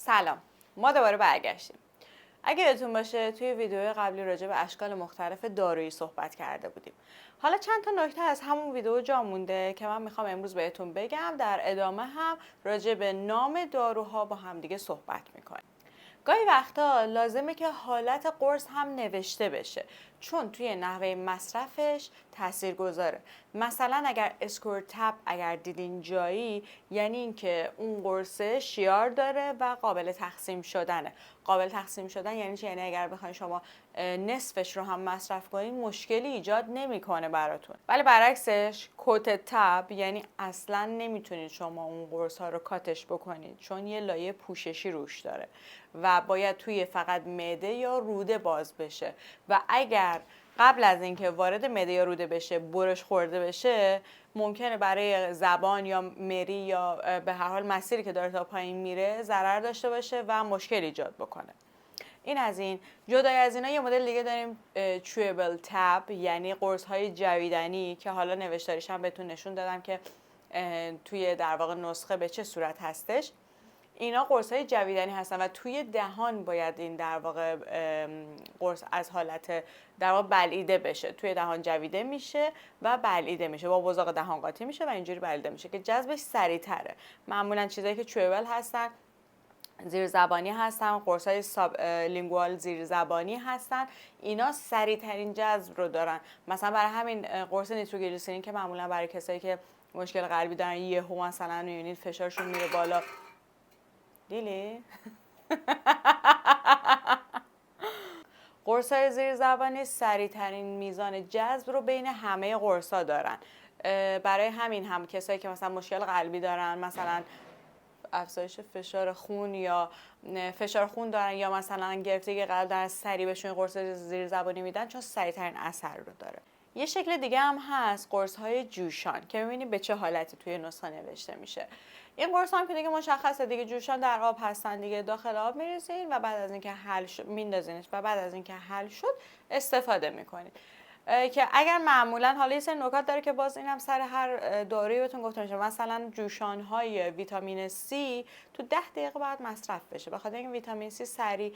سلام، ما دوباره برگشتیم. اگه یادتون باشه توی ویدیو قبلی راجع به اشکال مختلف دارویی صحبت کرده بودیم. حالا چند تا نکته از همون ویدیو جا مونده که من میخوام امروز بهتون بگم. در ادامه هم راجع به نام داروها با همدیگه صحبت میکنیم. گاهی وقتا لازمه که حالت قرص هم نوشته بشه چون توی نحوه مصرفش تأثیر گذاره. مثلا اگر اسکورتپ اگر دیدین جایی، یعنی اینکه اون قرصه شیار داره و قابل تقسیم شدنه. قابل تقسیم شدن یعنی چی؟ یعنی اگر بخواید شما نصفش رو هم مصرف کنین مشکلی ایجاد نمیکنه براتون. ولی برعکسش کوت تب یعنی اصلا نمیتونید شما اون قرص ها رو کاتش بکنید چون یه لایه پوششی روش داره و باید توی فقط معده یا روده باز بشه و اگر قبل از اینکه وارد معده یا روده بشه برش خورده بشه ممکنه برای زبان یا مری یا به هر حال مسیری که داره تا پایین میره ضرر داشته باشه و مشکل ایجاد بکنه. این از این. جدای از اینا یه مدل دیگه داریم چویبل تب، یعنی قرص های جویدنی که حالا نوشتاریش هم بهتون نشون دادم که توی در واقع نسخه به چه صورت هستش. اینا قرص های جویدنی هستن و توی دهان باید این در واقع قرص از حالت در واقع بلعیده بشه. توی دهان جویده میشه و بلعیده میشه، با بزاق دهان قاطی میشه و اینجوری بلعیده میشه که جذبش سریع‌تره. معمولا چیزایی که چویبل هستن زیر زبانی هستن، قرص های لینگوال زیر زبانی هستن، اینا سریع ترین جذب رو دارن. مثلا برای همین قرص نیتروگلیسرین که معمولا برای کسایی که مشکل قلبی دارن یهو مثلا میبینید فشارشون میره بالا. دیلی؟ قرص‌های زیر زبانی سریع ترین میزان جذب رو بین همه قرص‌ها دارن. برای همین هم کسایی که مثلا مشکل قلبی دارن، مثلا افزایش فشار خون یا فشار خون دارن یا مثلا گرفتگی قلب دارن، سریع بهشون قرص زیر زبانی میدن چون سریع ترین اثر رو داره. یه شکل دیگه هم هست قرص‌های جوشان که می‌بینید به چه حالتی توی نسخه نوشته میشه. این قرص هم که دیگه مشخصه دیگه، جوشان در آب هستن دیگه، داخل آب میریزین و بعد از اینکه حل شد میندازینش و بعد از اینکه حل شد استفاده میکنید. که اگر معمولا حالا یه سری نکات داره که باز اینم سر هر دارویی بهتون گفته میشه. مثلا جوشان های ویتامین C تو 10 دقیقه باید مصرف بشه، بخاطر اینکه ویتامین C سریع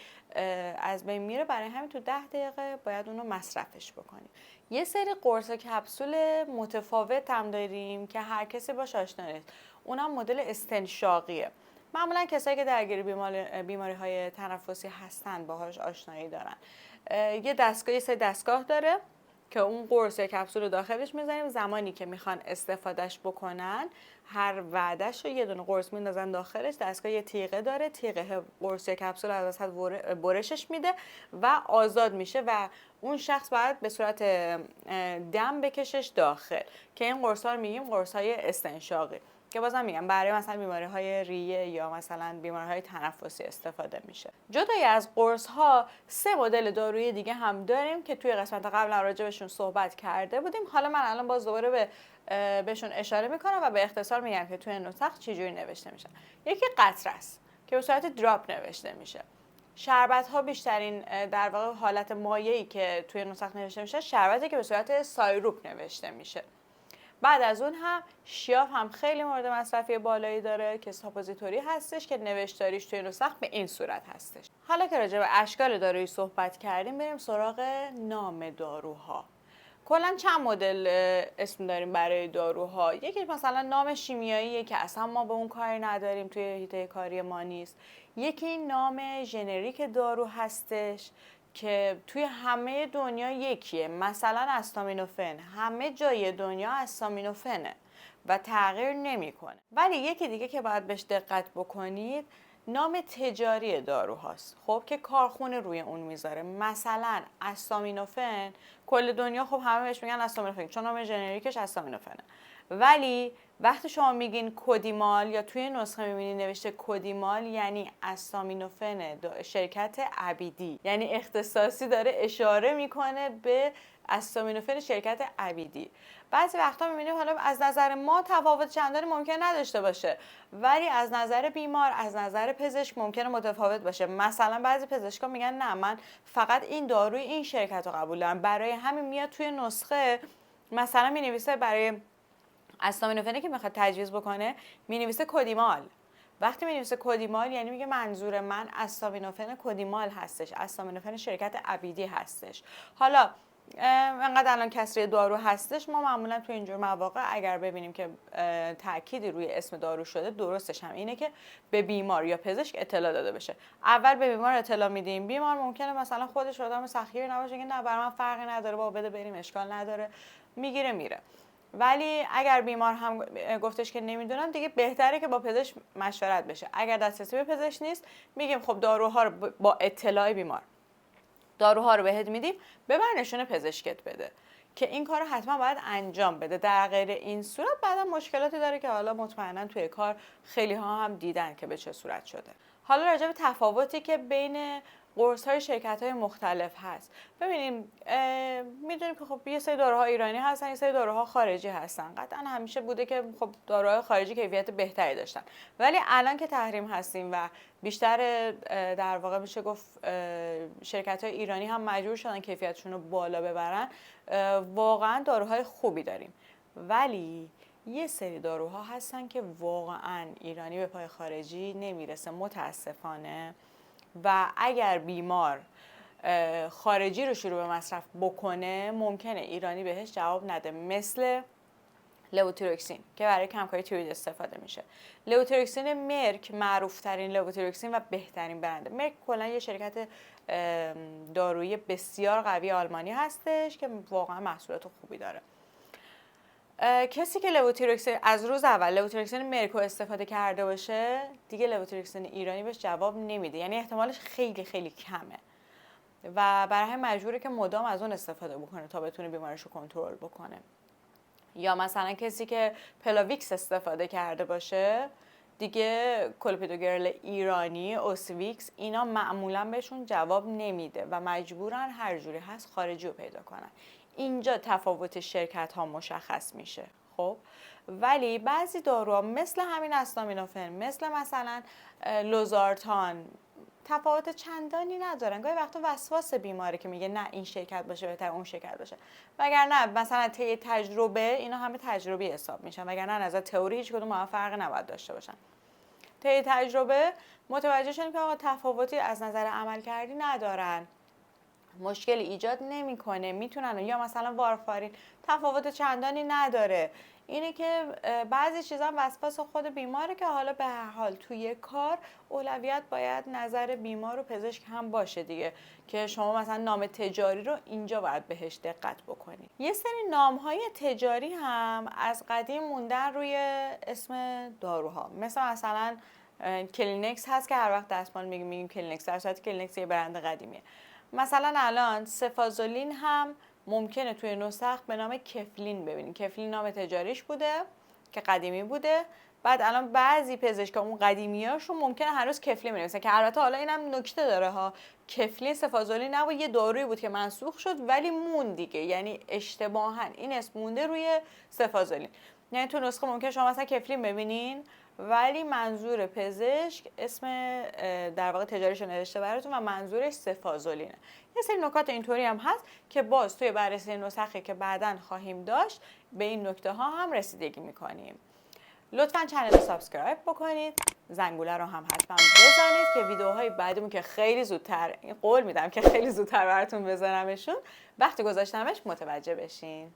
از بین میره، برای همین تو 10 دقیقه باید اونو مصرفش بکنیم. یه سری قرص کپسول متفاوت هم داریم که هر کسی باش آشنا نیست. اونم مدل استنشاقیه. معمولا کسایی که درگیر بیماری های تنفسی هستن باهاش آشنایی دارن. یه سری دستگاه داره که اون قرص یا کپسول رو داخلش میذاریم. زمانی که میخوان استفادهش بکنن هر وعدهش رو یه دونه قرص میندازن داخلش. دستگاه یه تیغه داره، تیغه قرص یا کپسول از وسط برشش میده و آزاد میشه و اون شخص باید به صورت دم بکشش داخل که این قرص‌ها رو میگیم قرص‌های استنشاقی که بازم میگم برای مثلا بیماری‌های ریه یا مثلا بیماری‌های تنفسی استفاده میشه. جدای از قرص‌ها 3 مدل دارویی دیگه هم داریم که توی قسمت قبل راجع بهشون صحبت کرده بودیم. حالا من الان باز دوباره بهشون اشاره میکنم و به اختصار میگم که توی نسخ چجوری نوشته میشه. یکی قطره است که به صورت دراپ نوشته میشه. شربت ها بیشترین در واقع حالت مایعی که توی نسخ نوشته میشه شربتی که به صورت سایروپ نوشته میشه. بعد از اون هم شیاف هم خیلی مورد مصرفی بالایی داره که ساپوزیتوری هستش که نوشتاریش توی نسخ به این صورت هستش. حالا که راجع به اشکال دارویی صحبت کردیم بریم سراغ نام داروها. کلا چند مدل اسم داریم برای داروها. یکی مثلا نام شیمیاییه که اصلا ما به اون کاری نداریم، توی حیطه کاری ما نیست. یکی نام ژنریک دارو هستش که توی همه دنیا یکیه، مثلا استامینوفن، همه جای دنیا استامینوفنه و تغییر نمیکنه. ولی یکی دیگه که باید بهش دقت بکنید نام تجاری دارو هاست، خب که کارخونه روی اون میذاره. مثلا استامینوفن کل دنیا خب همه بهش میگن استامینوفن چون نام ژنریکش استامینوفنه، ولی وقتی شما میگین کدیمال یا توی نسخه میبینید نوشته کدیمال یعنی استامینوفن شرکت عبیدی، یعنی اختصاصی داره اشاره میکنه به استامینوفن شرکت عبیدی. بعضی وقتا میبینیم حالا از نظر ما تفاوت چندانی ممکن نداشته باشه ولی از نظر بیمار، از نظر پزشک ممکنه متفاوت باشه. مثلا بعضی پزشکا میگن نه من فقط این داروی این شرکت رو قبول دارم، برای همین میاد توی نسخه مثلا مینویسه برای استامینوفنی که میخواد تجویز بکنه مینویسه کدیمال، وقتی می‌نویسه کدیمال یعنی میگه منظور من استامینوفن کدیمال هستش، استامینوفن شرکت ابیدی هستش. حالا انقدر الان کسری دارو هستش، ما معمولا تو اینجور مواقع اگر ببینیم که تأکیدی روی اسم دارو شده، درستش هم اینه که به بیمار یا پزشک اطلاع داده بشه. اول به بیمار اطلاع میدیم، بیمار ممکنه مثلا خودش آدم سخیری نباشه که نه برای من فرقی نداره با بده بریم اشکال نداره، میگیره میره. ولی اگر بیمار هم گفتش که نمیدونم، دیگه بهتره که با پزشک مشورت بشه. اگر دسترسی به پزشک نیست، میگیم خب داروها رو با اطلاع بیمار داروها رو بهت میدیم، ببر نشونه پزشکت بده که این کار رو حتما باید انجام بده. در غیر این صورت بعدا مشکلاتی داره که حالا مطمئنا توی کار خیلی ها هم دیدن که به چه صورت شده. حالا راجع به تفاوتی که بین قرص های شرکت های مختلف هست، ببینیم میدونیم که خب یه سری داروها ایرانی هستن، یه سری داروها خارجی هستن. قطعا همیشه بوده که خب داروهای خارجی کیفیت بهتری داشتن، ولی الان که تحریم هستیم و بیشتر در واقع میشه گفت شرکت های ایرانی هم مجبور شدن کیفیتشون رو بالا ببرن، واقعا داروهای خوبی داریم. ولی یه سری داروها هستن که واقعا ایرانی به پای خارجی نمیرسه متاسفانه، و اگر بیمار خارجی رو شروع به مصرف بکنه ممکنه ایرانی بهش جواب نده، مثل لوتیروکسین که برای کمکاری تیروید استفاده میشه. لوتیروکسین مرک معروف ترین لوتیروکسین و بهترین برنده. مرک کلا یه شرکت دارویی بسیار قوی آلمانی هستش که واقعا محصولات خوبی داره. کسی که لوتیروکسین از روز اول لوتیروکسین مرکو استفاده کرده باشه، دیگه لوتیروکسین ایرانی بهش جواب نمیده، یعنی احتمالش خیلی خیلی کمه و برای همین مجبوره که مدام از اون استفاده بکنه تا بتونه بیمارش رو کنترل بکنه. یا مثلا کسی که پلاویکس استفاده کرده باشه، دیگه کلوپیدوگرل ایرانی، اوسیویکس، اینا معمولا بهشون جواب نمیده و مجبورن هر جوری هست خارجی رو پیدا کنن. اینجا تفاوت شرکت ها مشخص میشه. خب ولی بعضی داروها مثل همین استامینوفن، مثلا لوزارتان، تفاوت چندانی ندارن. گاهی وقتا وسواس بیماره که میگه نه این شرکت باشه بهتر اون شرکت باشه، وگرنه مثلا طی تجربه اینا همه تجربی حساب میشن، وگرنه از نظر تئوری هیچ کدوم با هم فرقی نباید داشته باشن. طی تجربه متوجه شدیم که آقا تفاوتی از نظر عملکردی ندارن، مشکلی ایجاد نمیکنه، میتونن. یا مثلا وارفارین تفاوت چندانی نداره. اینه که بعضی چیزا وسواس خود بیماره که حالا به هر حال توی کار اولویت باید نظر بیمار و پزشک هم باشه دیگه، که شما مثلا نام تجاری رو اینجا باید بهش دقت بکنید. یه سری نام‌های تجاری هم از قدیم موندن روی اسم داروها، مثلا کلینکس هست که هر وقت دستمال میگیم کلینکس، در صورتی کلینکس یه برند قدیمیه. مثلا الان سفازولین هم ممکنه توی نسخ به نام کفلین ببینید. کفلین نام تجاریش بوده که قدیمی بوده، بعد الان بعضی پزشکا اون قدیمیاشون ممکنه هنوز کفلین بنویسن، که البته حالا اینم نکته داره ها، کفلین سفازولین نبود، یه دارویی بود که منسوخ شد ولی مون دیگه، یعنی اشتباهاً این اسم مونده روی سفازولین. یعنی تو نسخه ممکنه شما مثلا کفلین ببینین ولی منظور پزشک اسم در واقع تجاریشو نوشته براتون و منظورش سفازولینه. یه سری نکات اینطوری هم هست که باز توی بررسی نسخه که بعداً خواهیم داشت به این نکته ها هم رسیدگی میکنیم. لطفاً چنل رو سابسکرایب بکنید، زنگوله رو هم حتما بزنید که ویدیوهای بعدیمون که خیلی زودتر، قول میدم که خیلی زودتر براتون بذارمشون، وقتی گذاشتمش متوجه بشین.